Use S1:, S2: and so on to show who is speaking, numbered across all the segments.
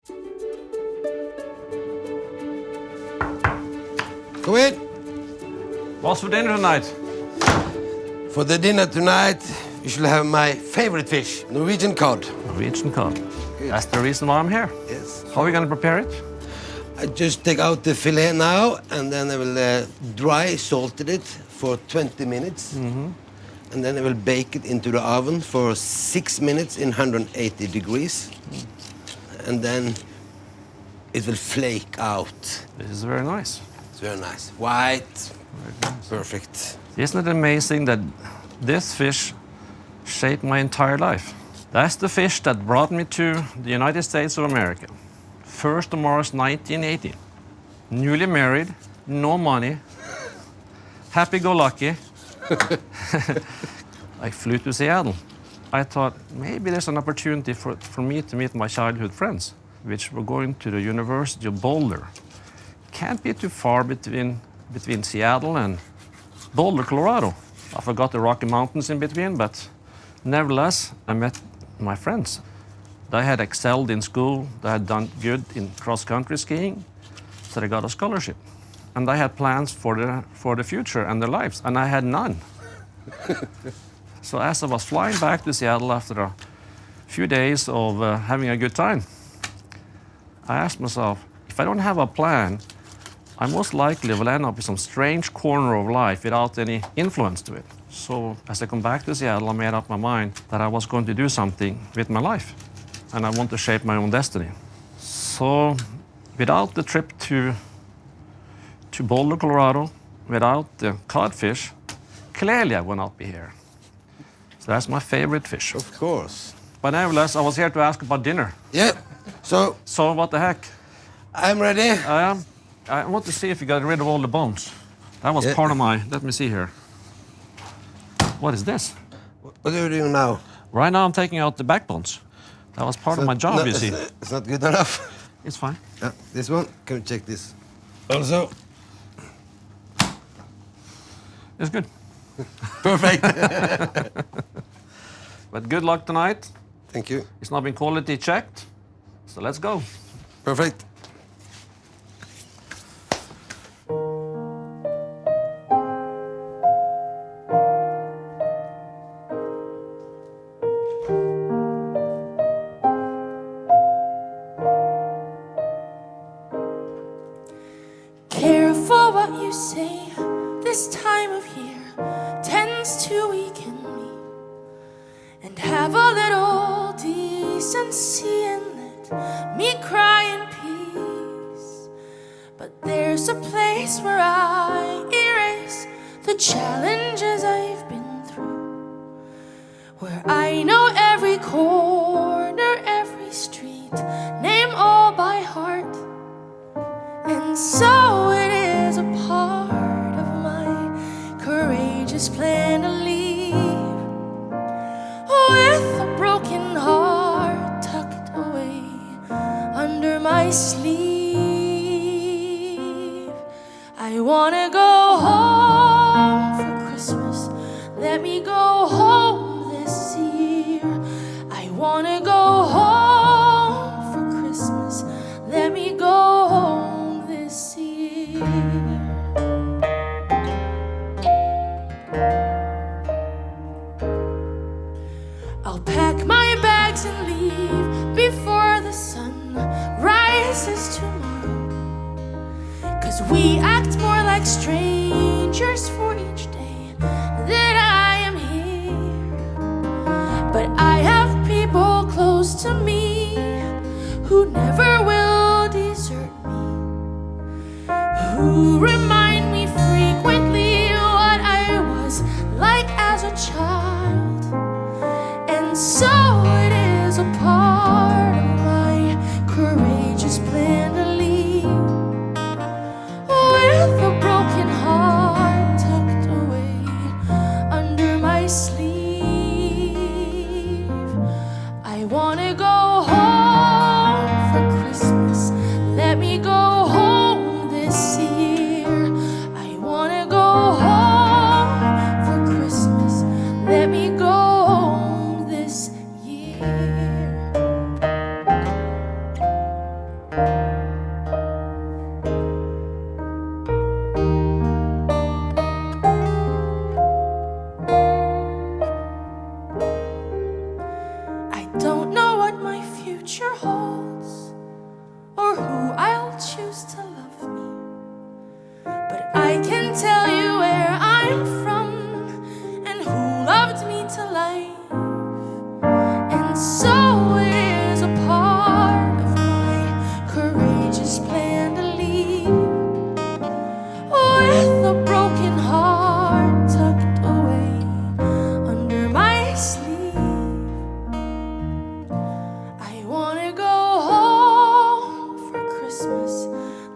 S1: Come in.
S2: What's for dinner tonight?
S1: For the dinner tonight, you shall have my favorite fish, Norwegian cod.
S2: Norwegian cod. That's the reason why I'm here.
S1: Yes.
S2: How are we going to prepare it?
S1: I just take out the fillet now, and then I will dry salted it for 20 minutes. And then I will bake it into the oven for 6 minutes in 180 degrees. And then it will flake out.
S2: This is very nice.
S1: It's very nice. White.
S2: Very nice.
S1: Perfect.
S2: Isn't it amazing that this fish shaped my entire life? That's the fish that brought me to the United States of America. 1st of March 1980. Newly married, no money, happy-go-lucky. I flew to Seattle. I thought maybe there's an opportunity for me to meet my childhood friends, which were going to the University of Boulder. Can't be too far between Seattle and Boulder, Colorado. I forgot the Rocky Mountains in between, but nevertheless, I met my friends. They had excelled in school, they had done good in cross-country skiing, so they got a scholarship. And they had plans for the future and their lives, and I had none. So as I was flying back to Seattle after a few days of having a good time, I asked myself, if I don't have a plan, I most likely will end up in some strange corner of life without any influence to it. So as I come back to Seattle, I made up my mind that I was going to do something with my life, and I want to shape my own destiny. So without the trip to Boulder, Colorado, without the codfish, clearly I will not be here. So that's my favorite fish.
S1: Of course.
S2: But nevertheless, I was here to ask about dinner.
S1: Yeah. So
S2: what the heck?
S1: I'm ready.
S2: I want to see if you got rid of all the bones. That was part of my... Let me see here. What is this?
S1: What are you doing now?
S2: Right now I'm taking out the backbones. That was part of my job, you see.
S1: It's not good enough.
S2: It's fine.
S1: Yeah, this one. Can we check this? Also.
S2: It's good.
S1: Perfect.
S2: But good luck tonight.
S1: Thank you.
S2: It's not been quality checked, so let's go.
S1: Perfect.
S3: Careful what you say, this time of year tends to weaken me. And have a little decency and let me cry in peace. But there's a place where I erase the challenges I've been through, where I know every corner, every street, name all by heart. And so it is a part of my courageous plan to leave with a broken heart tucked away under my sleeve. I wanna go home for Christmas. Let me go home this year. I wanna go home for Christmas. Let me go home this year. I'll pack my bags and leave before the sun rises tomorrow. 'Cause we act more like strangers for each day that I am here. But I have people close to me who never will desert me, who remind me frequently what I was like as a child. And so it is a part of my courageous plan to leave with a broken heart future holds, or who I'll choose to love me. But I can tell you where I'm from and who loved me to life. And so it is a part of my courageous plan to leave with a broken heart tucked away under my sleeve. I wanna go home for Christmas.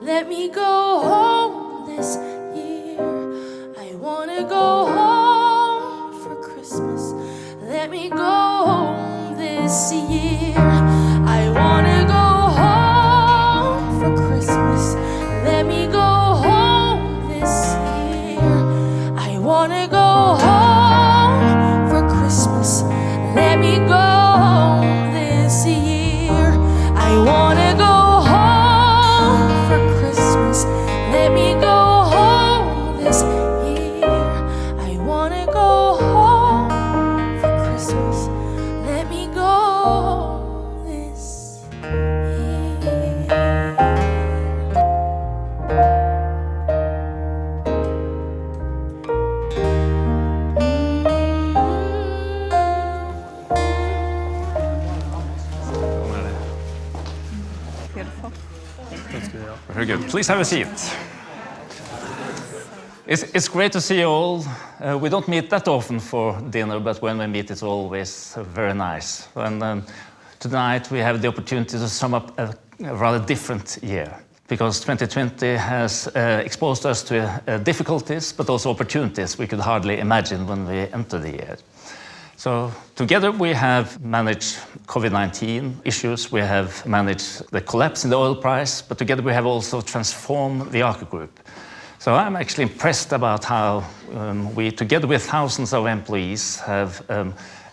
S3: Let me go home this year. I wanna go home for Christmas. Let me go home this year. I wanna go home for Christmas. Let me go home this year. I wanna go home for Christmas. Let me go home this year. I wanna go home for Christmas. Let me go home this year. I wanna go home for Christmas. Let me go home this year.
S4: Very good. Please have a seat. It's great to see you all. We don't meet that often for dinner, but when we meet, it's always very nice. And tonight we have the opportunity to sum up a rather different year, because 2020 has exposed us to difficulties, but also opportunities we could hardly imagine when we entered the year. So together we have managed COVID-19 issues, we have managed the collapse in the oil price, but together we have also transformed the Aker Group. So I'm actually impressed about how we, together with thousands of employees, have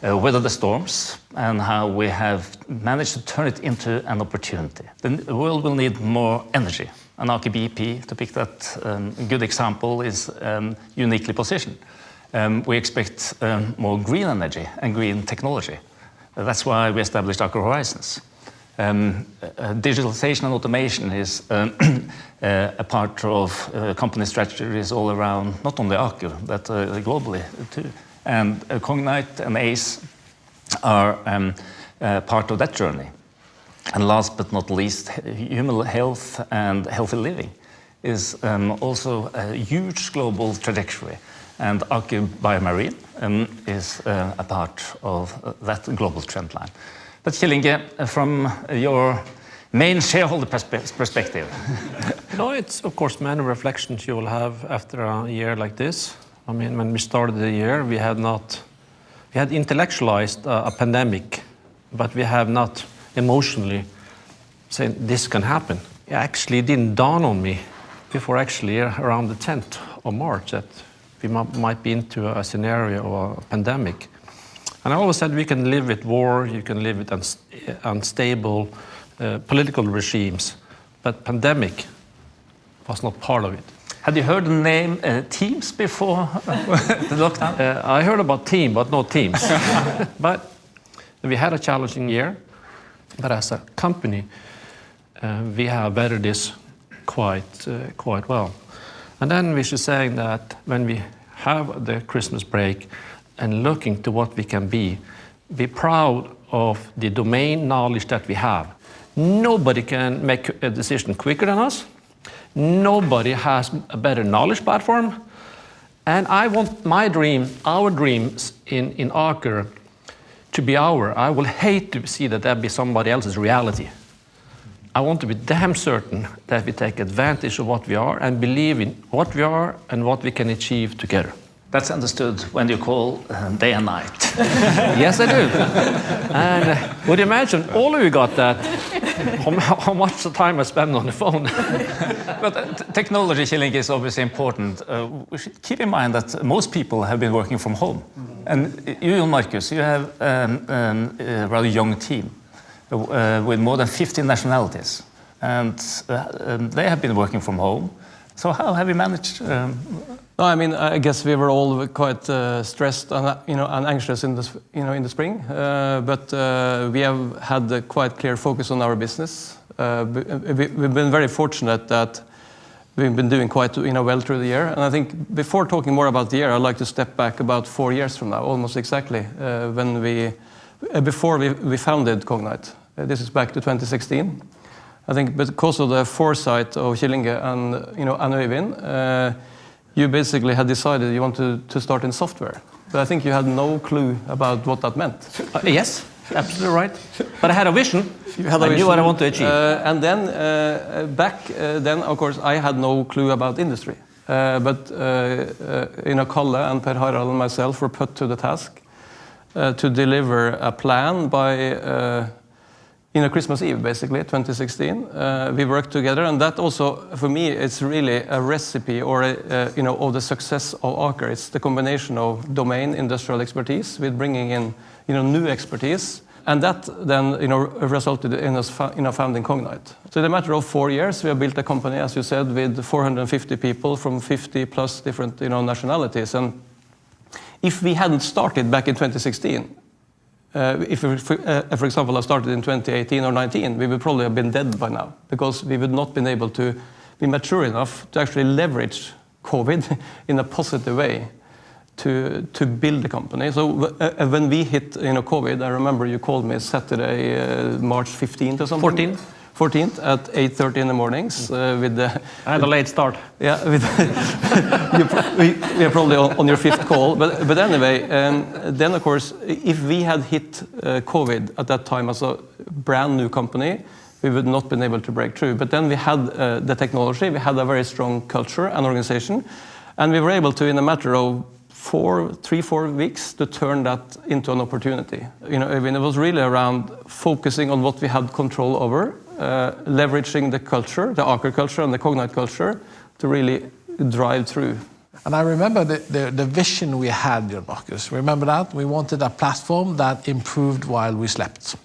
S4: weathered the storms and how we have managed to turn it into an opportunity. The world will need more energy, and Aker BP, to pick that good example, is uniquely positioned. We expect more green energy and green technology. That's why we established Aker Horizons. Digitalization and automation is a part of company strategies all around, not only Aker, but globally too. And Cognite and ACE are part of that journey. And last but not least, human health and healthy living is also a huge global trajectory. And Aker Biomarine is a part of that global trend line. But Kjell, from your main shareholder perspective.
S2: No, it's of course many reflections you will have after a year like this. I mean, when we started the year, we had intellectualized a pandemic, but we have not emotionally said this can happen. It actually didn't dawn on me before actually around the 10th of March that we might be into a scenario of a pandemic. And I always said we can live with war, you can live with unstable political regimes, but pandemic was not part of it.
S4: Had you heard the name Teams before the lockdown?
S2: I heard about team, but not Teams. But we had a challenging year, but as a company, we have weathered this quite well. And then we should say that when we have the Christmas break and looking to what we can be proud of the domain knowledge that we have. Nobody can make a decision quicker than us. Nobody has a better knowledge platform. And I want my dream, our dreams in Aker to be our. I will hate to see that be somebody else's reality. I want to be damn certain that we take advantage of what we are and believe in what we are and what we can achieve together.
S4: That's understood when you call day and night.
S2: Yes, I do. And would you imagine all of you got that? How much time I spend on the phone?
S4: But technology, Kjell, is obviously important. We should keep in mind that most people have been working from home. And you, Marcus, you have a rather young team with more than 15 nationalities. And they have been working from home. So how have you managed?
S5: No, I mean, I guess we were all quite stressed and and anxious in the spring. But we have had a quite clear focus on our business. We've been very fortunate that we've been doing quite well through the year. And I think before talking more about the year, I'd like to step back about 4 years from now, almost exactly, when before we founded Cognite. This is back to 2016. I think because of the foresight of Kjell and Øyvind, you basically had decided you wanted to start in software. But I think you had no clue about what that meant.
S2: Yes, absolutely right. But I had a vision.
S5: You had a vision.
S2: I knew what I wanted to achieve.
S5: And then back then, of course, I had no clue about industry. But Kalle and Per Harald and myself were put to the task to deliver a plan by Christmas Eve, basically, 2016. We worked together, and that also, for me, it's really a recipe or of the success of Aker. It's the combination of domain industrial expertise with bringing in new expertise, and that then resulted in us founding Cognite. So in a matter of 4 years, we have built a company, as you said, with 450 people from 50 plus different nationalities. And if we hadn't started back in 2016, if we, for example, had started in 2018 or 19, we would probably have been dead by now, because we would not been able to be mature enough to actually leverage COVID in a positive way to build the company. So when we hit COVID, I remember you called me Saturday, March 15th or something. 14th at 8:30 in the mornings with the...
S2: I had a late start.
S5: Yeah, you're probably on your 5th call. But anyway, then of course, if we had hit COVID at that time as a brand new company, we would not been able to break through. But then we had the technology, we had a very strong culture and organization, and we were able to, in a matter of 3-4 weeks, to turn that into an opportunity. It was really around focusing on what we had control over, leveraging the culture, the Aker culture and the Cognite culture, to really drive through.
S6: And I remember the vision we had, Marcus. Remember that? We wanted a platform that improved while we slept.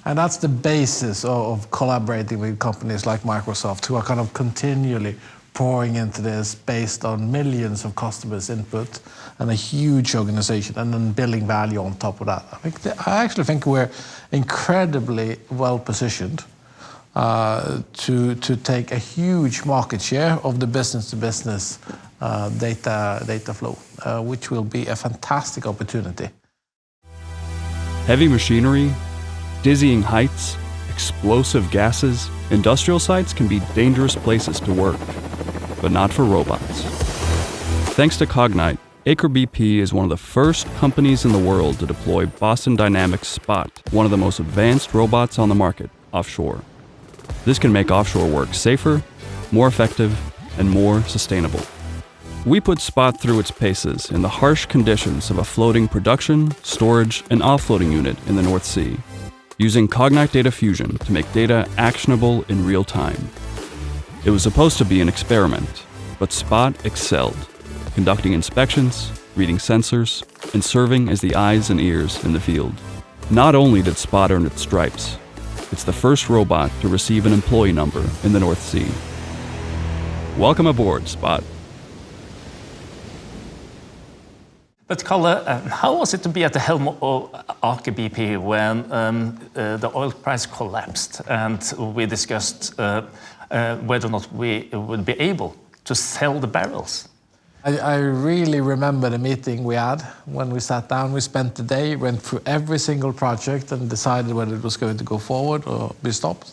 S6: And that's the basis of collaborating with companies like Microsoft, who are kind of continually pouring into this based on millions of customers' input and a huge organization, and then building value on top of that. I actually think we're incredibly well positioned to take a huge market share of the business-to-business data flow, which will be a fantastic opportunity.
S7: Heavy machinery, dizzying heights, explosive gases, industrial sites can be dangerous places to work, but not for robots. Thanks to Cognite, Aker BP is one of the first companies in the world to deploy Boston Dynamics Spot, one of the most advanced robots on the market, offshore. This can make offshore work safer, more effective, and more sustainable. We put Spot through its paces in the harsh conditions of a floating production, storage, and offloading unit in the North Sea, using Cognite Data Fusion to make data actionable in real time. It was supposed to be an experiment, but Spot excelled, conducting inspections, reading sensors, and serving as the eyes and ears in the field. Not only did Spot earn its stripes, it's the first robot to receive an employee number in the North Sea. Welcome aboard, Spot.
S4: But Kalle, how was it to be at the helm of Aker BP when the oil price collapsed and we discussed whether or not we would be able to sell the barrels?
S6: I really remember the meeting we had when we sat down. We spent the day, went through every single project and decided whether it was going to go forward or be stopped.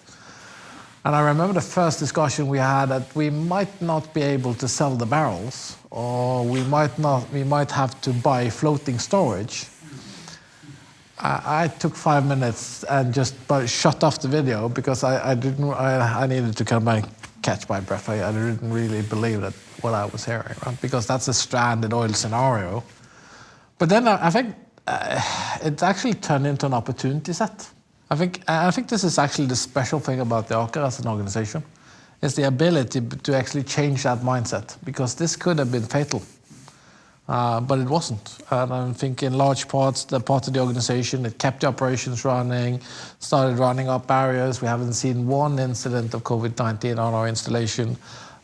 S6: And I remember the first discussion we had that we might not be able to sell the barrels, or we might have to buy floating storage. I took 5 minutes and just shut off the video because I needed to kind of catch my breath. I didn't really believe that what I was hearing, right? Because that's a stranded oil scenario. But then I think it actually turned into an opportunity set. I think this is actually the special thing about the Aker as an organization, is the ability to actually change that mindset, because this could have been fatal, but it wasn't. And I think in large parts, the part of the organization, it kept the operations running, started running up barriers. We haven't seen one incident of COVID-19 on our installation.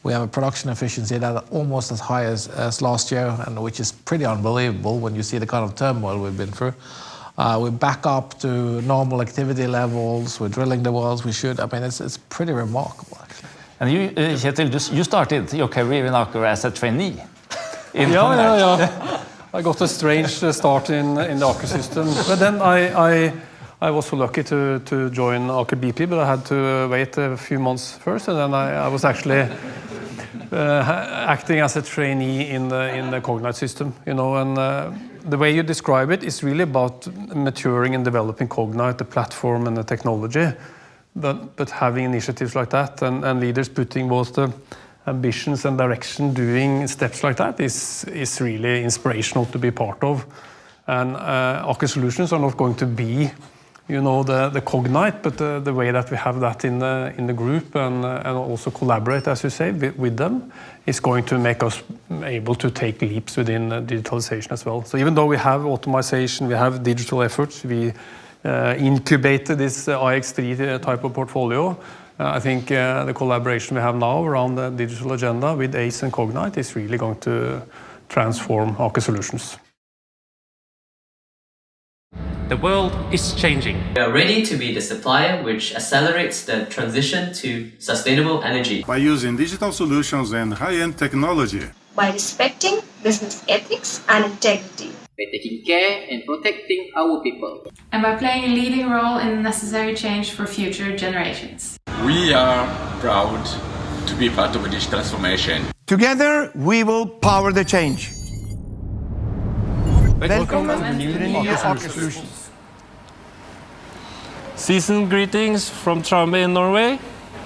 S6: We have a production efficiency that is almost as high as last year, and which is pretty unbelievable when you see the kind of turmoil we've been through. We're back up to normal activity levels. We're drilling the wells we should. I mean, it's pretty remarkable, actually.
S4: And you, Kjetil, you started your career in Aker as a trainee.
S5: Yeah. I got a strange start in the Aker system, but then I was so lucky to join Aker BP, but I had to wait a few months first, and then I was actually acting as a trainee in the Cognite system, you know, and the way you describe it is really about maturing and developing Cognite, the platform and the technology, but having initiatives like that and leaders putting both the ambitions and direction, doing steps like that is really inspirational to be part of. And Aker Solutions are not going to be, you know, the Cognite, but the way that we have that in the group and also collaborate, as you say, with them, is going to make us able to take leaps within digitalization as well. So even though we have automation, we have digital efforts, we incubated this iX3 type of portfolio, I think the collaboration we have now around the digital agenda with ACE and Cognite is really going to transform Aker Solutions.
S8: The world is changing.
S9: We are ready to be the supplier which accelerates the transition to sustainable energy.
S10: By using digital solutions and high-end technology.
S11: By respecting business ethics and integrity.
S12: By taking care and protecting our people.
S3: And by playing a leading role in necessary change for future generations.
S13: We are proud to be part of this transformation.
S14: Together, we will power the change.
S8: Welcome to the new Aker Solutions. Season greetings from Tromsø in Norway.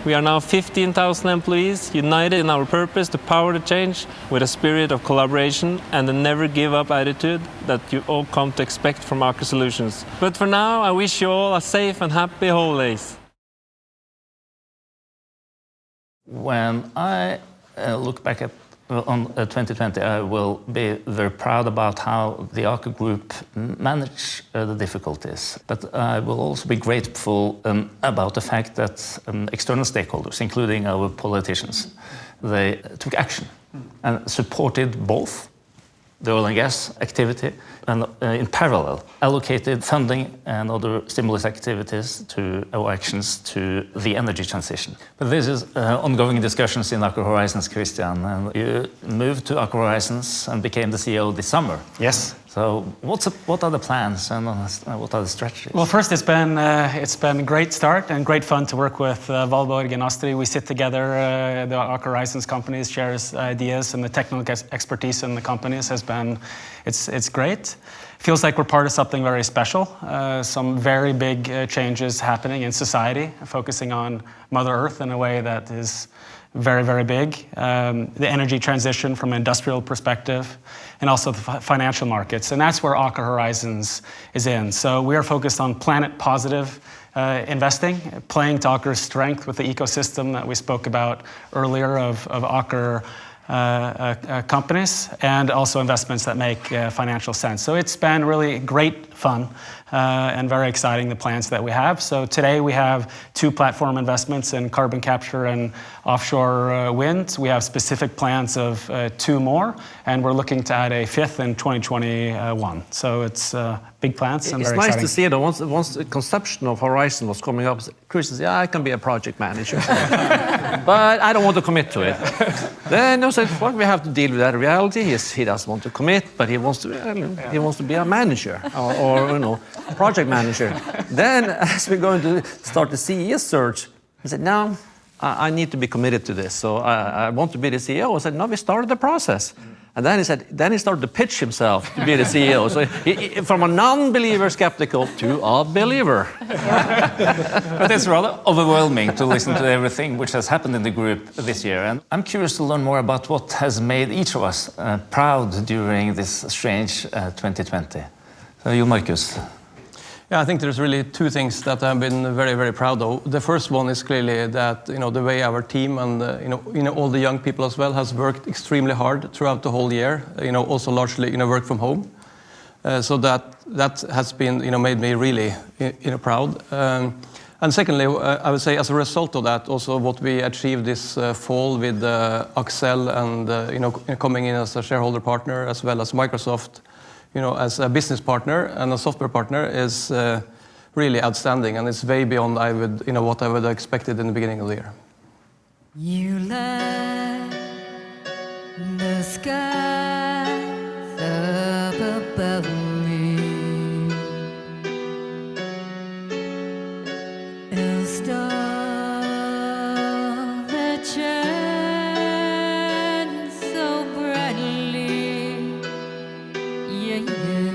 S8: We are now 15,000 employees united in our purpose to power the change with a spirit of collaboration and a never give up attitude that you all come to expect from Aker Solutions. But for now, I wish you all a safe and happy holidays.
S4: When I look back on 2020, I will be very proud about how the Aker Group managed the difficulties. But I will also be grateful about the fact that external stakeholders, including our politicians, they took action and supported both the oil and gas activity and in parallel allocated funding and other stimulus activities to our actions to the energy transition. But this is ongoing discussions in Aker Horizons, Christian, and you moved to Aker Horizons and became the CEO this summer.
S15: Yes.
S4: So what are the plans and what are the strategies?
S15: Well, first it's been a great start and great fun to work with Valborg and Astrid. We sit together, the Aker Horizons companies, shares ideas, and the technical expertise in the companies has been, it's great. Feels like we're part of something very special. Some very big changes happening in society, focusing on Mother Earth in a way that is very, very big. The energy transition from an industrial perspective, and also the financial markets. And that's where Aker Horizons is in. So we are focused on planet positive investing, playing to Aker's strength with the ecosystem that we spoke about earlier of Aker companies, and also investments that make financial sense. So it's been really great fun and very exciting, the plans that we have. So today we have 2 platform investments in carbon capture and offshore wind. We have specific plans of 2 more, and we're looking to add a 5th in 2021. So it's big plans and
S2: it's
S15: very
S2: nice
S15: exciting.
S2: to see that once the conception of Horizon was coming up, Christian said, yeah, I can be a project manager. But I don't want to commit to it. Then I said, well, we have to deal with that reality. He doesn't want to commit, but he wants to be a manager or you know, project manager. Then as we're going to start the CEO search, he said, no, I need to be committed to this. So I want to be the CEO. I said, no, we started the process. And then he started to pitch himself to be the CEO. So he, from a non-believer skeptical to a believer.
S4: But it's rather overwhelming to listen to everything which has happened in the group this year. And I'm curious to learn more about what has made each of us proud during this strange 2020. So you, Marcus.
S5: Yeah, I think there's really 2 things that I've been very, very proud of. The first one is clearly that, you know, the way our team and, all the young people as well has worked extremely hard throughout the whole year, also largely, work from home. So that has been, made me really, proud. And secondly, I would say as a result of that, also what we achieved this fall with Axel and coming in as a shareholder partner as well as Microsoft, as a business partner and a software partner is really outstanding, and it's way beyond what I would have expected in the beginning of the year.
S16: You let the skies up above me. A star that shines so brightly, yeah, yeah.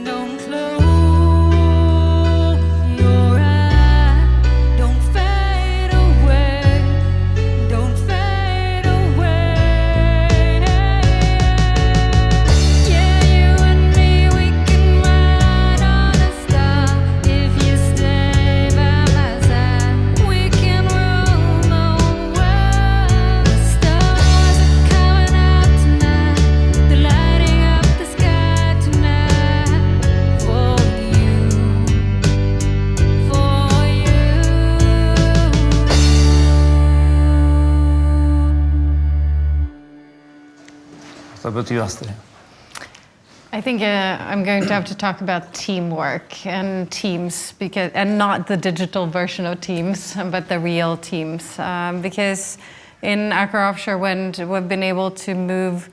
S16: Don't close your eyes, don't fade away, don't fade away. Yeah, you and me, we can ride on a star if you stay by my side. We can rule the world. The stars are coming out tonight, they're lighting up the sky tonight for you, for you.
S4: So about you, Astrid.
S17: I think I'm going to have to talk about teamwork and teams, and not the digital version of Teams, but the real teams. Because in Aker Offshore Wind, we've been able to move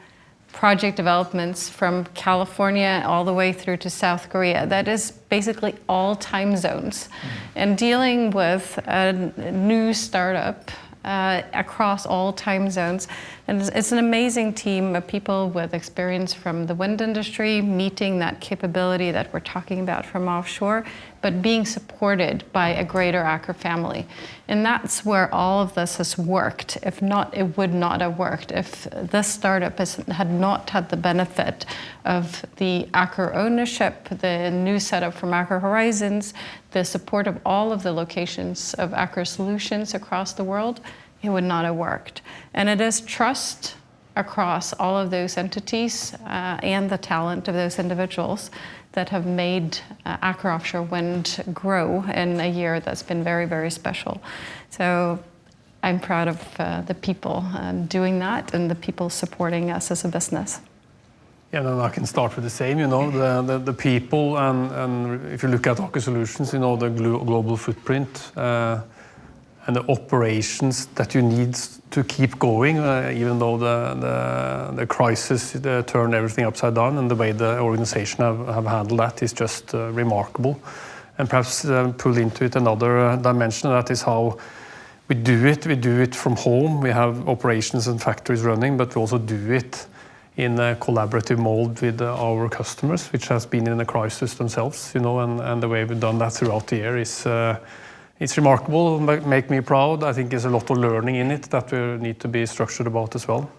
S17: project developments from California all the way through to South Korea. That is basically all time zones. And dealing with a new startup across all time zones. And it's an amazing team of people with experience from the wind industry, meeting that capability that we're talking about from offshore, but being supported by a greater Aker family. And that's where all of this has worked. If not, it would not have worked. If this startup had not had the benefit of the Aker ownership, the new setup from Aker Horizons, the support of all of the locations of Aker Solutions across the world, it would not have worked. And it is trust across all of those entities and the talent of those individuals that have made Aker Offshore Wind grow in a year that's been very, very special. So I'm proud of the people doing that and the people supporting us as a business.
S18: Yeah, then I can start with the same, the people, and if you look at Aker Solutions, the global footprint, and the operations that you need to keep going, even though the crisis turned everything upside down, and the way the organization have handled that is just remarkable. And perhaps pull into it another dimension, that is how we do it. We do it from home. We have operations and factories running, but we also do it in a collaborative mode with our customers, which has been in a crisis themselves, and the way we've done that throughout the year is it's remarkable, make me proud. I think there's a lot of learning in it that we need to be structured about as well.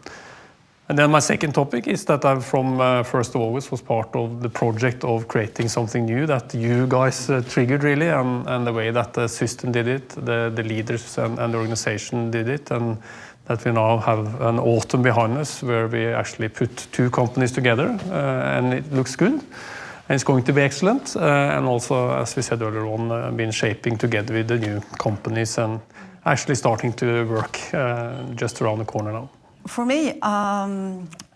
S18: And then my second topic is that I, from 1st of August, was part of the project of creating something new that you guys triggered really, and the way that the system did it, the leaders and the organization did it, and that we now have an autumn behind us where we actually put two companies together, and it looks good. And it's going to be excellent, and also, as we said earlier on, been shaping together with the new companies and actually starting to work just around the corner now.
S19: For me,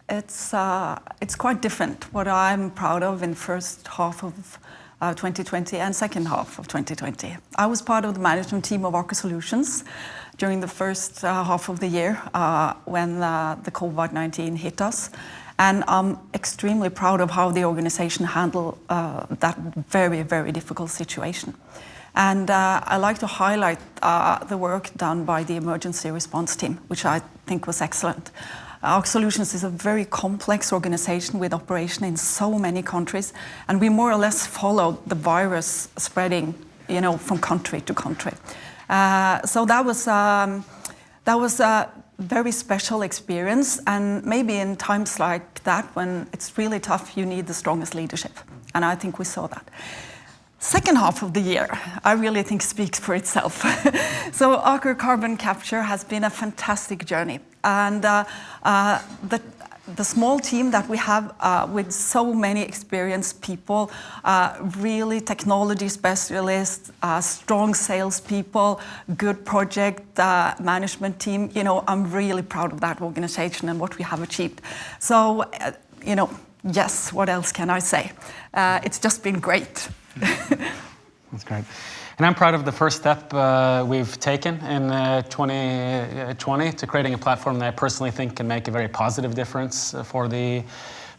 S19: it's quite different what I'm proud of in first half of 2020 and second half of 2020. I was part of the management team of Aker Solutions during the first half of the year when the COVID-19 hit us. And I'm extremely proud of how the organization handled that very, very difficult situation. And I like to highlight the work done by the emergency response team, which I think was excellent. Aker Solutions is a very complex organization with operation in so many countries, and we more or less followed the virus spreading, from country to country. So that was a very special experience, and maybe in times like that, when it's really tough, you need the strongest leadership, and I think we saw that. Second half of the year, I really think speaks for itself. So Aker Carbon Capture has been a fantastic journey, and the small team that we have with so many experienced people, really technology specialists, strong salespeople, good project management team, you know, I'm really proud of that organization and what we have achieved. So, you know, yes, what else can I say? It's just been great.
S15: That's great. And I'm proud of the first step we've taken in 2020 to creating a platform that I personally think can make a very positive difference for the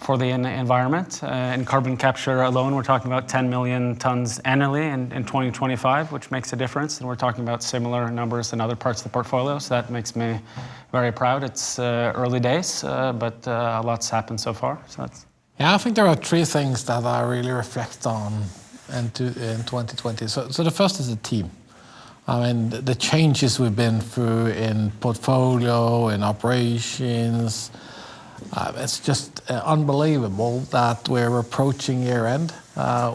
S15: environment. In carbon capture alone, we're talking about 10 million tons annually in 2025, which makes a difference. And we're talking about similar numbers in other parts of the portfolio. So that makes me very proud. It's early days, but a lot's happened so far. So that's...
S6: Yeah, I think there are three things that I really reflect on in 2020. So the first is the team. I mean, the changes we've been through in portfolio, in operations, it's just unbelievable that we're approaching year end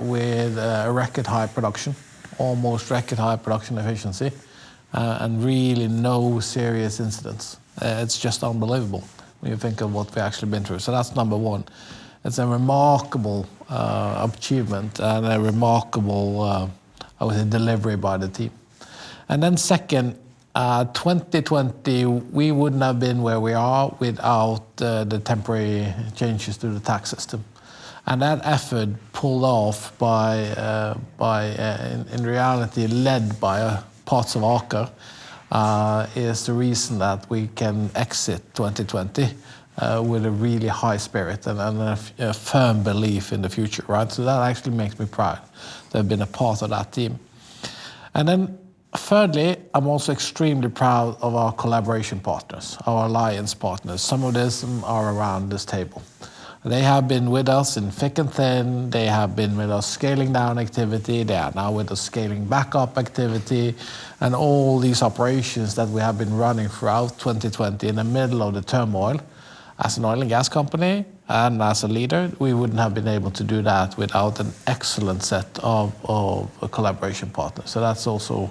S6: with a record high production, almost record high production efficiency, and really no serious incidents. It's just unbelievable when you think of what we've actually been through. So that's number one. It's a remarkable achievement and a remarkable, I would say, delivery by the team. And then second, 2020, we wouldn't have been where we are without the temporary changes to the tax system. And that effort pulled off in reality, led by parts of Aker, is the reason that we can exit 2020 with a really high spirit and a firm belief in the future, right? So that actually makes me proud to have been a part of that team. And then thirdly, I'm also extremely proud of our collaboration partners, our alliance partners. Some of them are around this table. They have been with us in thick and thin. They have been with us scaling down activity. They are now with us scaling back up activity. And all these operations that we have been running throughout 2020 in the middle of the turmoil. As an oil and gas company and as a leader, we wouldn't have been able to do that without an excellent set of collaboration partners. So that's also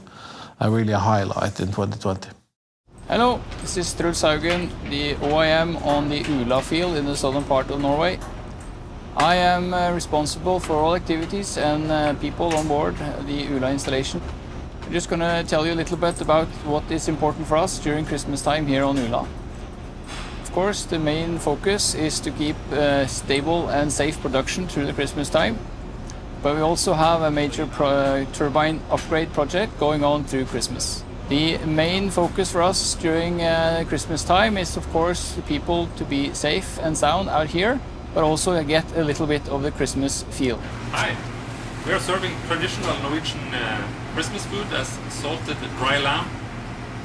S6: really a highlight in 2020.
S20: Hello, this is Truls Haugen, the OIM on the Ula field in the southern part of Norway. I am responsible for all activities and people on board the Ula installation. I'm just going to tell you a little bit about what is important for us during Christmas time here on Ula. Of course, the main focus is to keep stable and safe production through the Christmas time. But we also have a major turbine upgrade project going on through Christmas. The main focus for us during Christmas time is, of course, the people to be safe and sound out here, but also get a little bit of the Christmas feel.
S21: Hi, we are serving traditional Norwegian Christmas food as salted dry lamb,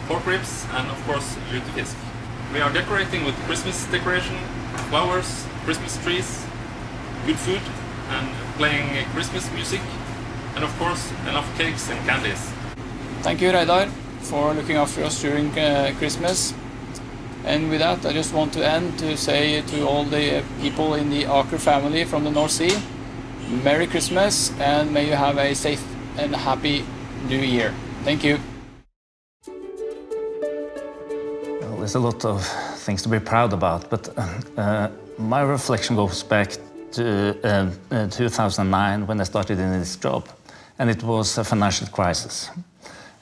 S21: pork ribs, and of course, lutefisk. We are decorating with Christmas decoration, flowers, Christmas trees, good food, and playing Christmas music, and of course, enough cakes and candies.
S20: Thank you, Reidar, for looking after us during Christmas. And with that, I just want to end to say to all the people in the Aker family from the North Sea, Merry Christmas, and may you have a safe and happy New Year. Thank you.
S4: Well, there's a lot of things to be proud about, but my reflection goes back to 2009 when I started in this job, and it was a financial crisis.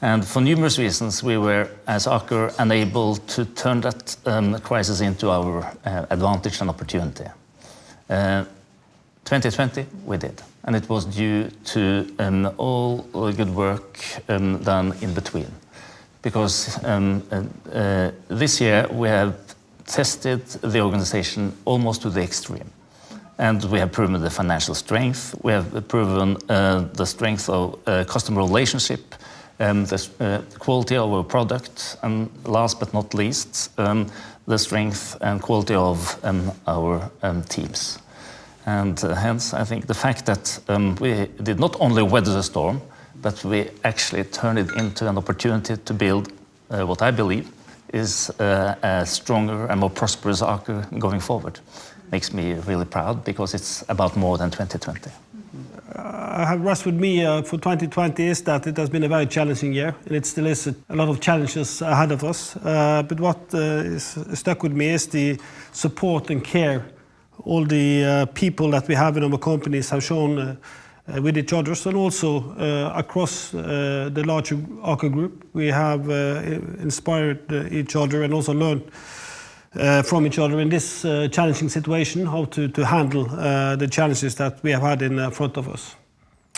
S4: And for numerous reasons, we were, as Aker, unable to turn that crisis into our advantage and opportunity. 2020, we did, and it was due to all the good work done in between. Because this year we have tested the organization almost to the extreme. And we have proven the financial strength, we have proven the strength of customer relationship, the quality of our product, and last but not least, the strength and quality of our teams. And hence, I think the fact that we did not only weather the storm, but we actually turned it into an opportunity to build what I believe is a stronger and more prosperous Aker going forward. Makes me really proud because it's about more than 2020.
S1: I have rushed with me for 2020 is that it has been a very challenging year, and it still is a lot of challenges ahead of us. But what is stuck with me is the support and care all the people that we have in our companies have shown with each other, and also across the larger Aker group. We have inspired each other and also learned from each other in this challenging situation, how to handle the challenges that we have had in front of us.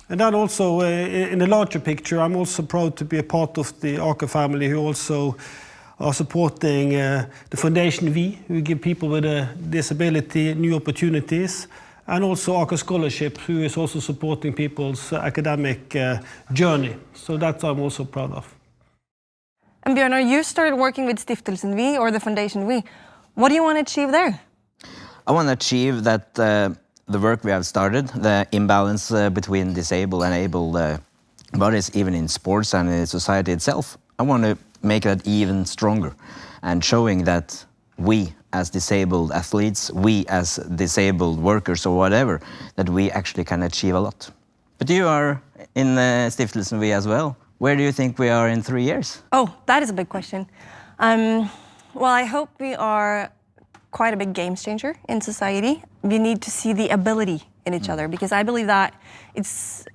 S1: And then also in the larger picture, I'm also proud to be a part of the Aker family who also are supporting the Foundation V, who give people with a disability new opportunities, and also Aker Scholarship, who is also supporting people's academic journey. So that I'm also proud of.
S22: And Bjørnar, you started working with Stiftelsen V, or the Foundation V. What do you want to achieve there?
S23: I want to achieve that the work we have started, the imbalance between disabled and able bodies, even in sports and in society itself, I want to make that even stronger, and showing that we as disabled athletes, we as disabled workers or whatever, that we actually can achieve a lot. But you are in Stiftelsen V as well. Where do you think we are in 3 years?
S22: Oh, that is a big question. Well, I hope we are quite a big game changer in society. We need to see the ability in each other, because I believe that it's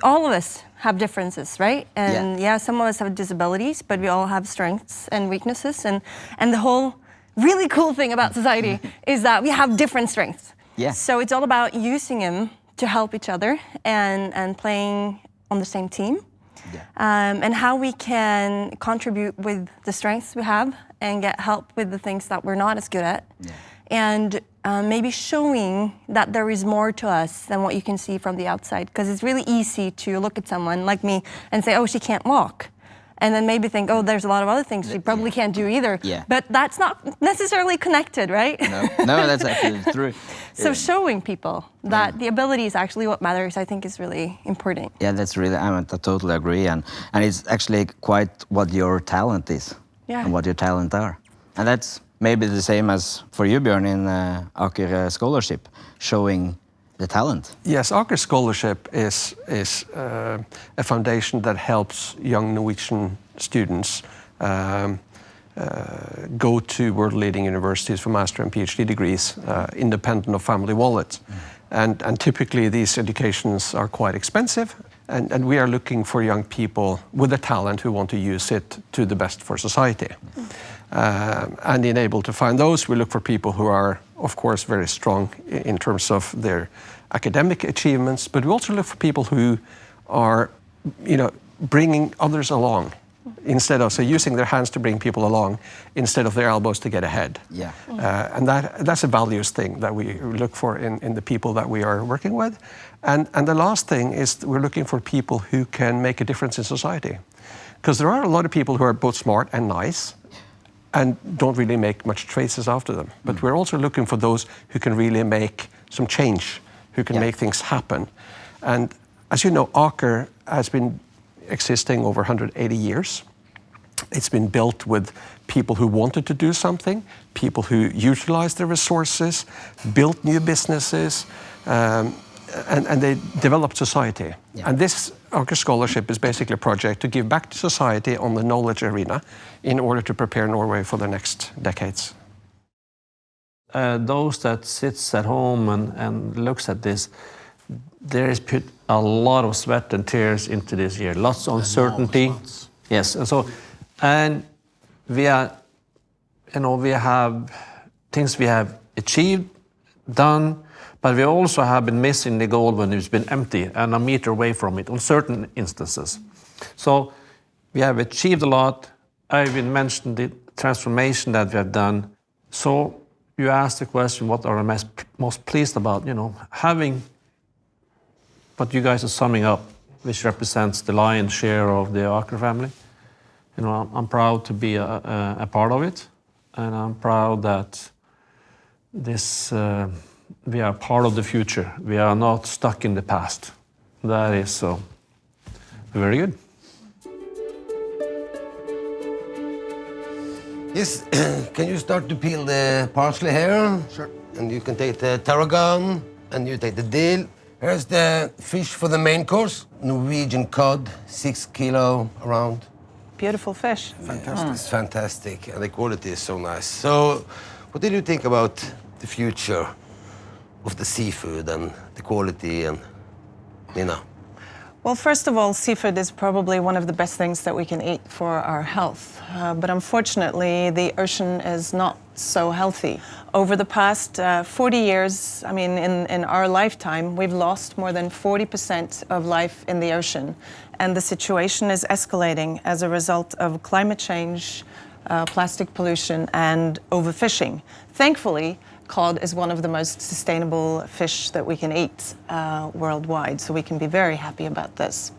S22: all of us have differences, right? And yeah, some of us have disabilities, but we all have strengths and weaknesses. And the whole really cool thing about society is that we have different strengths.
S23: Yeah.
S22: So it's all about using them to help each other and playing on the same team. And how we can contribute with the strengths we have and get help with the things that we're not as good at. And maybe showing that there is more to us than what you can see from the outside. Because it's really easy to look at someone like me and say, oh, she can't walk. And then maybe think, oh, there's a lot of other things she probably can't do either. But that's not necessarily connected, right?
S23: No, that's actually true.
S22: So showing people that the ability is actually what matters, I think, is really important.
S23: Yeah, that's really, I totally agree. And it's actually quite what your talent is and what your talent are. And that's maybe the same as for you, Bjørn, in Aker Scholarship, showing the talent.
S5: Yes, Aker Scholarship is a foundation that helps young Norwegian students go to world-leading universities for master and PhD degrees, independent of family wallets. And typically these educations are quite expensive, and we are looking for young people with a talent who want to use it to the best for society. And in able to find those, we look for people who are, of course, very strong in terms of their academic achievements, but we also look for people who are, bringing others along, instead of using their hands to bring people along, instead of their elbows to get ahead.
S23: Yeah.
S5: And that's a values thing that we look for in the people that we are working with. And the last thing is we're looking for people who can make a difference in society. Because there are a lot of people who are both smart and nice, and don't really make much traces after them. But we're also looking for those who can really make some change, who can make things happen. And as you know, Aker has been existing over 180 years. It's been built with people who wanted to do something, people who utilized their resources, built new businesses, and they developed society. And this Aker Scholarship is basically a project to give back to society on the knowledge arena in order to prepare Norway for the next decades.
S2: Those that sits at home and looks at this, there is put a lot of sweat and tears into this year, lots of uncertainty. Yes, and we are, we have things we have achieved, done, but we also have been missing the goal when it's been empty and a meter away from it on certain instances. So we have achieved a lot. Øyvind mentioned the transformation that we have done. So you asked the question, what are we most pleased about? Having what you guys are summing up, which represents the lion's share of the Aker family. I'm proud to be a part of it, and I'm proud that we are part of the future. We are not stuck in the past. That is so very good.
S24: Yes, can you start to peel the parsley here? Sure. And you can take the tarragon, and you take the dill, Here's the fish for the main course. Norwegian cod, 6 kilo around.
S7: Beautiful fish.
S24: Fantastic. It's fantastic, and the quality is so nice. So, what did you think about the future of the seafood and the quality and Mena?
S7: Well, first of all, seafood is probably one of the best things that we can eat for our health. But unfortunately, the ocean is not so healthy. Over the past 40 years, I mean, in our lifetime, we've lost more than 40% of life in the ocean. And the situation is escalating as a result of climate change, plastic pollution, and overfishing. Thankfully, cod is one of the most sustainable fish that we can eat worldwide, so we can be very happy about this.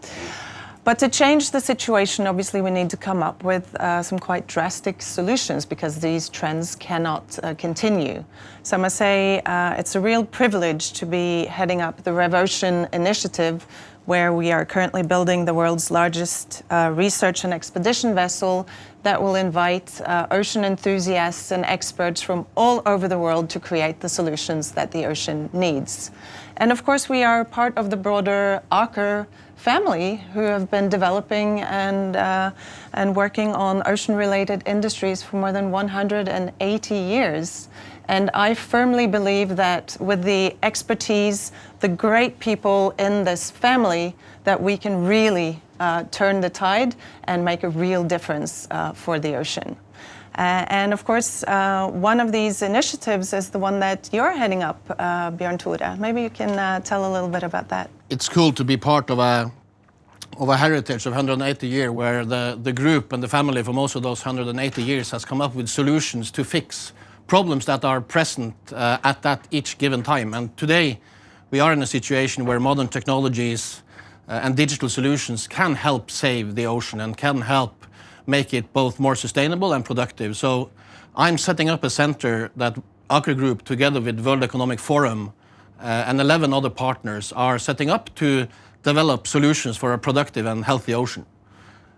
S7: But to change the situation, obviously we need to come up with some quite drastic solutions because these trends cannot continue. So I must say it's a real privilege to be heading up the RevOcean initiative, where we are currently building the world's largest research and expedition vessel that will invite ocean enthusiasts and experts from all over the world to create the solutions that the ocean needs. And of course, we are part of the broader Aker family who have been developing and working on ocean-related industries for more than 180 years. And I firmly believe that with the expertise, the great people in this family, that we can really turn the tide and make a real difference for the ocean. And of course, one of these initiatives is the one that you're heading up, Bjørn Tore. Maybe you can tell a little bit about that.
S9: It's cool to be part of a heritage of 180 years where the group and the family from also those 180 years has come up with solutions to fix problems that are present at each given time. And today we are in a situation where modern technologies and digital solutions can help save the ocean and can help make it both more sustainable and productive. So I'm setting up a center that Aker Group, together with World Economic Forum and 11 other partners, are setting up to develop solutions for a productive and healthy ocean.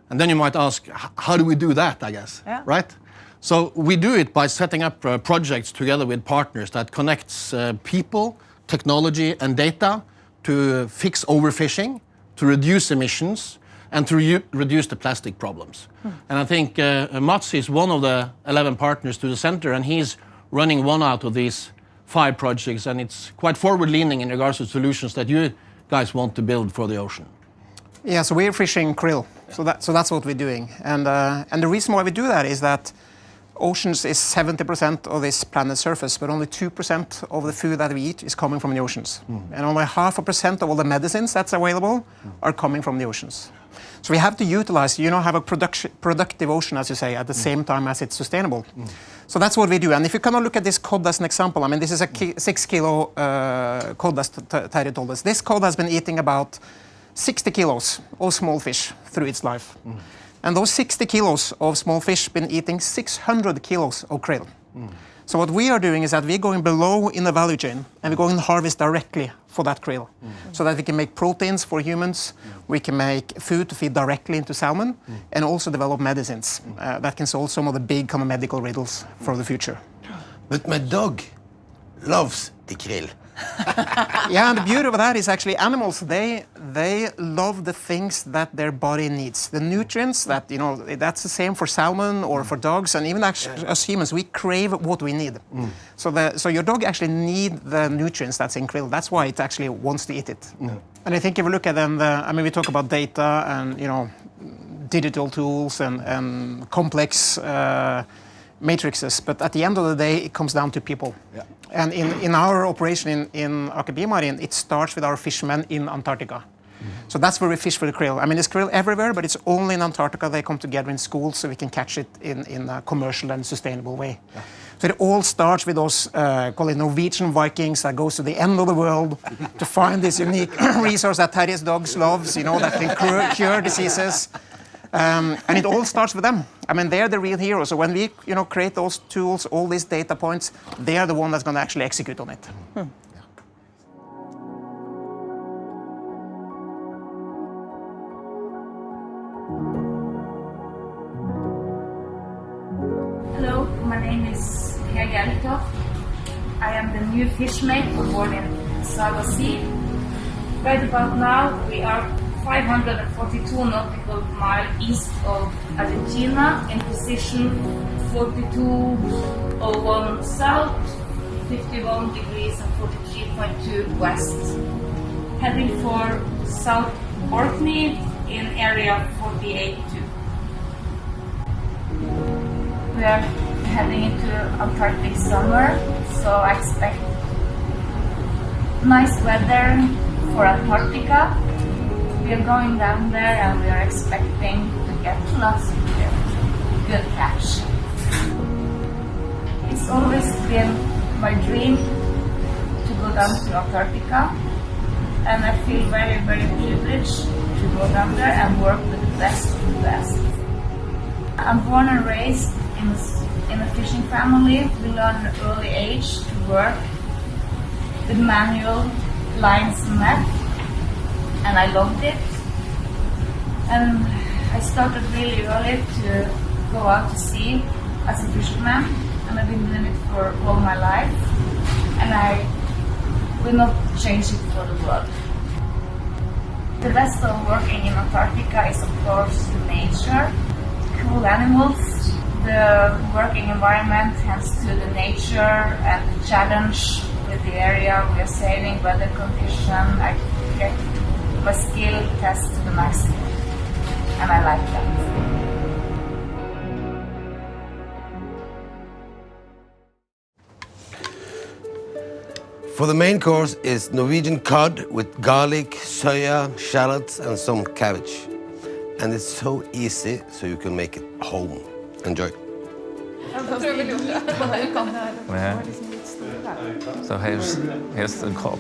S9: And then you might ask, how do we do that, I guess, right? So we do it by setting up projects together with partners that connects people, technology and data to fix overfishing, to reduce emissions, and to reduce the plastic problems. And I think Mats is one of the 11 partners to the center, and he's running one out of these 5 projects, and it's quite forward-leaning in regards to solutions that you guys want to build for the ocean.
S10: Yeah, so we're fishing krill, so that's what we're doing. And the reason why we do that is that oceans is 70% of this planet's surface, but only 2% of the food that we eat is coming from the oceans. And only 0.5% of all the medicines that's available are coming from the oceans. So we have to utilize, have a productive ocean, as you say, at the same time as it's sustainable. So that's what we do. And if you kind of look at this cod as an example, I mean, this is a 6 kilo cod, as Terje told us. This cod has been eating about 60 kilos of small fish through its life. And those 60 kilos of small fish been eating 600 kilos of krill. So what we are doing is that we're going below in the value chain and we're going to harvest directly for that krill. So that we can make proteins for humans, we can make food to feed directly into salmon, and also develop medicines that can solve some of the big kind of medical riddles for the future.
S24: But my dog loves the krill.
S10: Yeah, and the beauty of that is actually animals, they love the things that their body needs. The nutrients that, that's the same for salmon or for dogs, and even actually as humans, we crave what we need. So your dog actually needs the nutrients that's in krill. That's why it actually wants to eat it. And I think if we look at them, we talk about data and, digital tools and complex matrices, but at the end of the day, it comes down to people. Yeah. And in our operation in Aker BioMarine, it starts with our fishermen in Antarctica. So that's where we fish for the krill. I mean, there's krill everywhere, but it's only in Antarctica they come together in schools so we can catch it in a commercial and sustainable way. Yeah. So it all starts with those, call it Norwegian Vikings that goes to the end of the world to find this unique resource that Terje's dogs loves, that can cure diseases. And it all starts with them. I mean, they're the real heroes. So when we, create those tools, all these data points, they are the one that's going to actually execute on it.
S11: Hello, my name is Kjell. I am the new fish mate on board in Saga Sea. Right about now, we are 542 nautical miles east of Argentina in position 4201 south, 51 degrees and 43.2 west. Heading for South Orkney in area 48.2. We are heading into Antarctic summer, so I expect nice weather for Antarctica. We are going down there and we are expecting to get lots of good catch. It's always been my dream to go down to Antarctica, and I feel very, very privileged to go down there and work with the best of the best. I'm born and raised in a fishing family. We learn at an early age to work with manual lines and net, and I loved it. And I started really early to go out to sea as a fisherman, and I've been doing it for all my life, and I will not change it for the world. The best of working in Antarctica is of course the nature, cool animals, the working environment, hence to the nature and the challenge with the area we are sailing, weather condition. I get my skill test to the maximum, and I like that.
S24: For the main course is Norwegian cod with garlic, soya, shallots and some cabbage. And it's so easy, so you can make it home. Enjoy.
S4: Yeah. So here's the cod.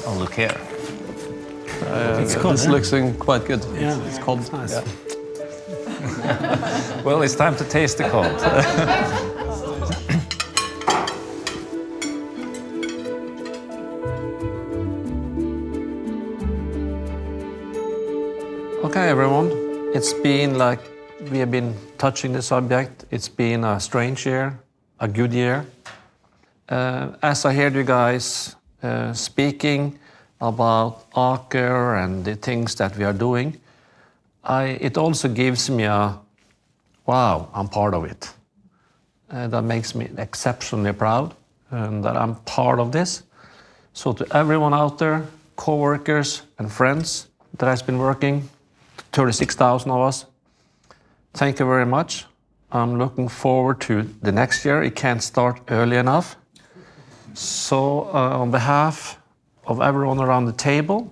S4: Oh, look here.
S5: This looks quite good.
S1: Yeah.
S5: It's cod.
S1: It's nice.
S5: Yeah.
S4: Well, it's time to taste the cod.
S2: Okay, everyone. It's been like we have been touching the subject. It's been a strange year, a good year. As I heard you guys speaking about Aker and the things that we are doing, it also gives me a, wow, I'm part of it. That makes me exceptionally proud that I'm part of this. So to everyone out there, co-workers and friends that has been working, 36,000 of us, thank you very much. I'm looking forward to the next year. It can't start early enough. So on behalf of everyone around the table,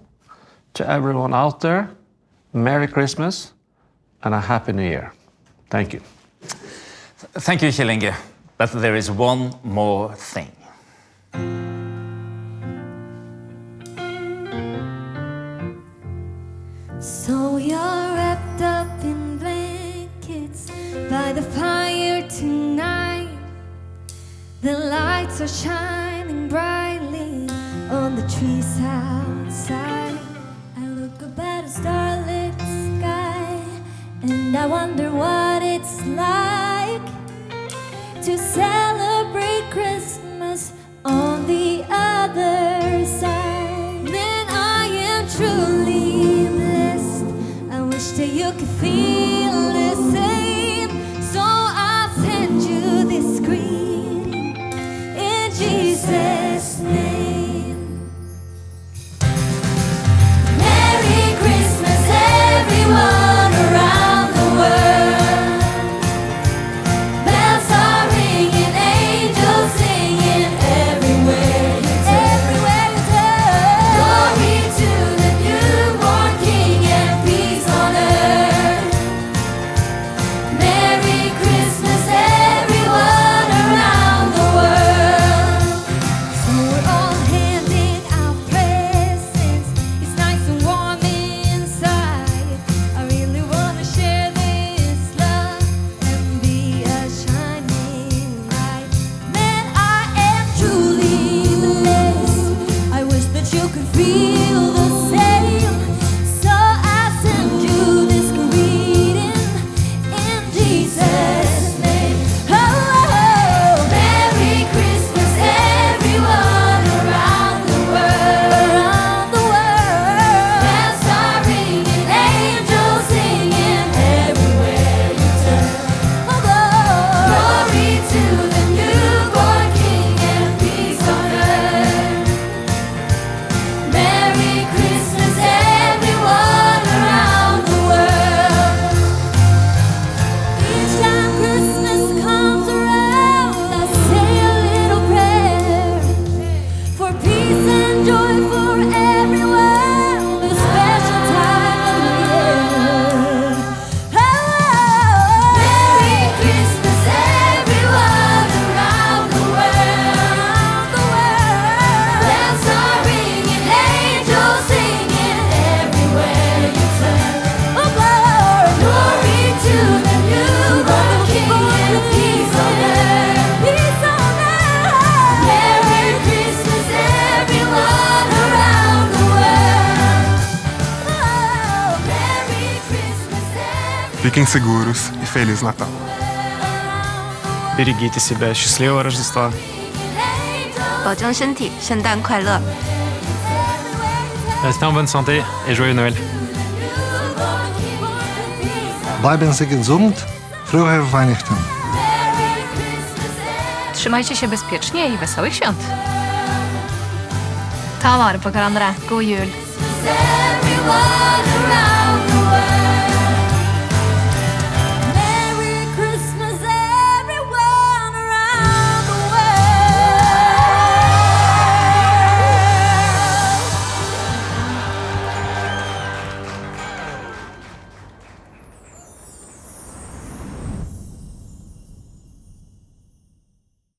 S2: to everyone out there, Merry Christmas and a Happy New Year. Thank you.
S4: Thank you, Kjell Inge. But there is one more thing.
S16: So you're wrapped up in blankets by the fire tonight. The lights are shining brightly on the trees outside. I look up at a starlit sky and I wonder what it's like to celebrate Christmas on the other side. Then I am truly blessed. I wish that you could feel the same. So I'll send you this greeting in Jesus' name. Merry Christmas, everyone around the world. Bells are ringing.
S3: Fiquem seguros e Feliz Natal.
S12: Берегите себя. Счастливого Рождества.
S13: 保重身体，圣诞快乐。
S12: Restez en bonne santé et joyeux Noël.
S14: Bleiben Sie gesund. Frohe Weihnachten.
S13: Trzymajcie się bezpiecznie i wesołych świąt. Ta vare på hverandre. God jul.
S16: Everyone around the world.